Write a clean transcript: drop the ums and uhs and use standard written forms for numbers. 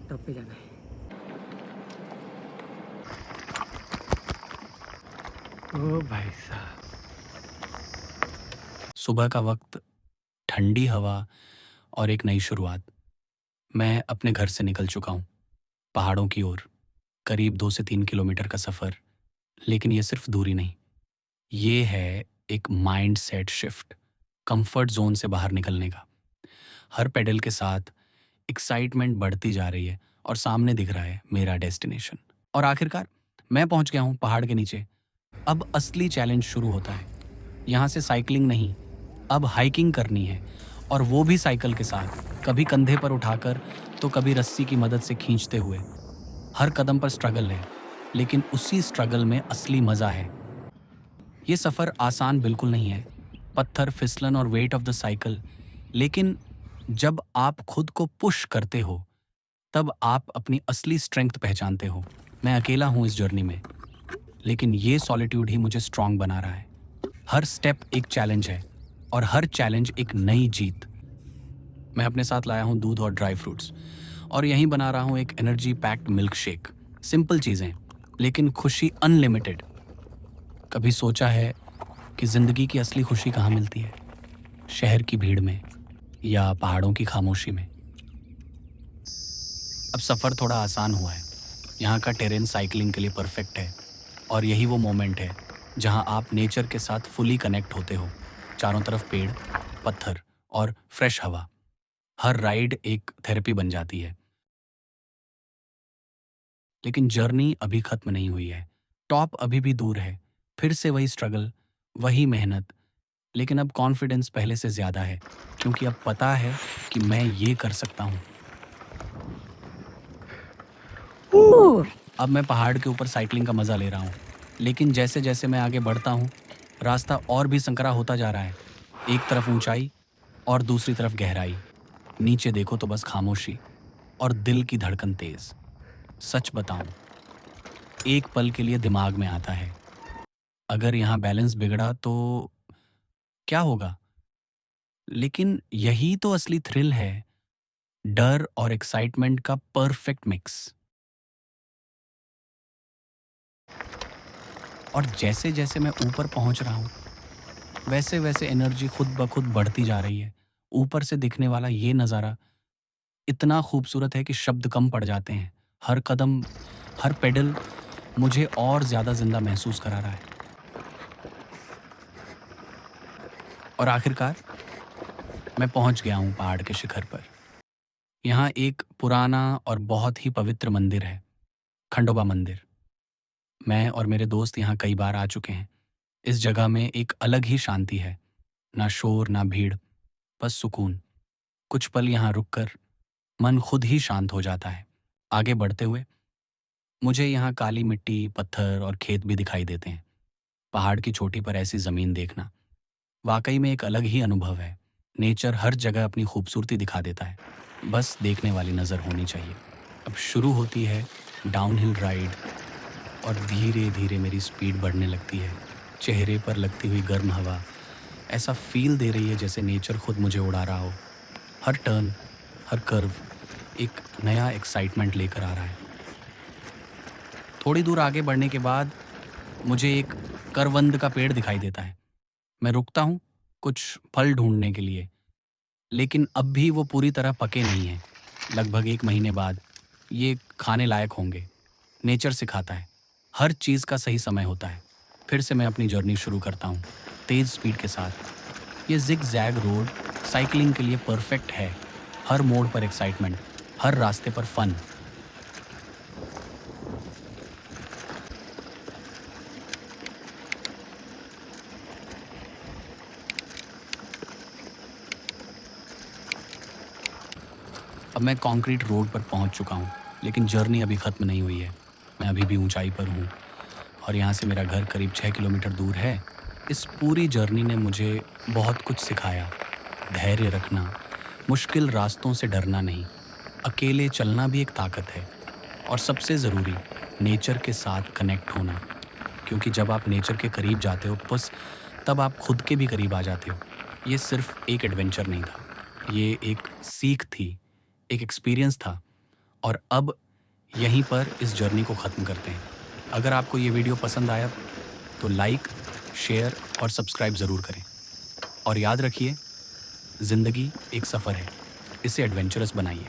Top पे जाना है। ओ भाई साहब, सुबह का वक्त, ठंडी हवा और एक नई शुरुआत। मैं अपने घर से निकल चुका हूँ, पहाड़ों की ओर। करीब 2 से 3 किलोमीटर का सफ़र। लेकिन ये सिर्फ दूरी नहीं, ये है एक mind set shift, comfort zone से बाहर निकलने का। हर पेडल के साथ एक्साइटमेंट बढ़ती जा रही है और सामने दिख रहा है मेरा डेस्टिनेशन। और आखिरकार मैं पहुँच गया हूँ पहाड़ के नीचे। अब असली चैलेंज शुरू होता है। यहाँ से साइकिलिंग नहीं, अब हाइकिंग करनी है, और वो भी साइकिल के साथ, कभी कंधे पर उठाकर तो कभी रस्सी की मदद से खींचते हुए। हर कदम पर स्ट्रगल है, लेकिन उसी स्ट्रगल में असली मजा है। ये सफर आसान बिल्कुल नहीं है, पत्थर, फिसलन और वेट ऑफ द साइकिल। लेकिन जब आप खुद को पुश करते हो, तब आप अपनी असली स्ट्रेंथ पहचानते हो। मैं अकेला हूँ इस जर्नी में, लेकिन ये सॉलिट्यूड ही मुझे स्ट्रांग बना रहा है। हर स्टेप एक चैलेंज है, और हर चैलेंज एक नई जीत। मैं अपने साथ लाया हूँ दूध और ड्राई फ्रूट्स, और यहीं बना रहा हूँ एक energy packed milk shake. Simple चीज़ें, लेकिन खुशी अनलिमिटेड। कभी सोचा है कि जिंदगी की असली खुशी कहाँ मिलती है? शहर की भीड़ में, या पहाड़ों की खामोशी में? अब सफ़र थोड़ा आसान हुआ है। यहाँ का टेरेन साइकिलिंग के लिए परफेक्ट है, और यही वो मोमेंट है जहाँ आप नेचर के साथ फुली कनेक्ट होते हो। चारों तरफ पेड़, पत्थर और फ्रेश हवा। हर राइड एक थेरेपी बन जाती है। लेकिन जर्नी अभी खत्म नहीं हुई है। टॉप अभी भी दूर है। फिर से वही स्ट्रगल, वही मेहनत। लेकिन अब कॉन्फिडेंस पहले से ज़्यादा है, क्योंकि अब पता है कि मैं ये कर सकता हूँ। अब मैं पहाड़ के ऊपर साइकिलिंग का मज़ा ले रहा हूँ। लेकिन जैसे जैसे मैं आगे बढ़ता हूँ, रास्ता और भी संकरा होता जा रहा है। एक तरफ ऊंचाई और दूसरी तरफ गहराई। नीचे देखो तो बस खामोशी और दिल की धड़कन तेज। सच बताऊं, एक पल के लिए दिमाग में आता है, अगर यहाँ बैलेंस बिगड़ा तो क्या होगा? लेकिन यही तो असली थ्रिल है, डर और एक्साइटमेंट का परफेक्ट मिक्स। और जैसे जैसे मैं ऊपर पहुंच रहा हूँ, वैसे वैसे एनर्जी खुद ब खुद बढ़ती जा रही है। ऊपर से दिखने वाला ये नज़ारा इतना खूबसूरत है कि शब्द कम पड़ जाते हैं। हर कदम, हर पेडल मुझे और ज़्यादा जिंदा महसूस करा रहा है। और आखिरकार मैं पहुंच गया हूँ पहाड़ के शिखर पर। यहाँ एक पुराना और बहुत ही पवित्र मंदिर है, खंडोबा मंदिर। मैं और मेरे दोस्त यहाँ कई बार आ चुके हैं। इस जगह में एक अलग ही शांति है, ना शोर ना भीड़, बस सुकून। कुछ पल यहाँ रुककर मन खुद ही शांत हो जाता है। आगे बढ़ते हुए मुझे यहाँ काली मिट्टी, पत्थर और खेत भी दिखाई देते हैं। पहाड़ की चोटी पर ऐसी ज़मीन देखना वाकई में एक अलग ही अनुभव है। नेचर हर जगह अपनी खूबसूरती दिखा देता है, बस देखने वाली नज़र होनी चाहिए। अब शुरू होती है डाउनहिल राइड, और धीरे धीरे मेरी स्पीड बढ़ने लगती है। चेहरे पर लगती हुई गर्म हवा ऐसा फील दे रही है जैसे नेचर खुद मुझे उड़ा रहा हो। हर टर्न, हर कर्व एक नया एक्साइटमेंट लेकर आ रहा है। थोड़ी दूर आगे बढ़ने के बाद मुझे एक करवंद का पेड़ दिखाई देता है। मैं रुकता हूँ कुछ फल ढूंढने के लिए, लेकिन अब भी वो पूरी तरह पके नहीं हैं। लगभग 1 महीने बाद ये खाने लायक होंगे। नेचर सिखाता है, हर चीज़ का सही समय होता है। फिर से मैं अपनी जर्नी शुरू करता हूँ, तेज़ स्पीड के साथ। ये जिग जैग रोड साइकिलिंग के लिए परफेक्ट है। हर मोड़ पर एक्साइटमेंट, हर रास्ते पर फन। अब मैं कंक्रीट रोड पर पहुंच चुका हूं, लेकिन जर्नी अभी ख़त्म नहीं हुई है। मैं अभी भी ऊंचाई पर हूं, और यहाँ से मेरा घर करीब 6 किलोमीटर दूर है। इस पूरी जर्नी ने मुझे बहुत कुछ सिखाया। धैर्य रखना, मुश्किल रास्तों से डरना नहीं, अकेले चलना भी एक ताकत है। और सबसे ज़रूरी, नेचर के साथ कनेक्ट होना। क्योंकि जब आप नेचर के करीब जाते हो, बस तब आप खुद के भी करीब आ जाते हो। ये सिर्फ एक एडवेंचर नहीं था, ये एक सीख थी, एक एक्सपीरियंस था, और अब यहीं पर इस जर्नी को ख़त्म करते हैं। अगर आपको ये वीडियो पसंद आया तो लाइक, शेयर और सब्सक्राइब ज़रूर करें। और याद रखिए, ज़िंदगी एक सफ़र है, इसे एडवेंचरस बनाइए।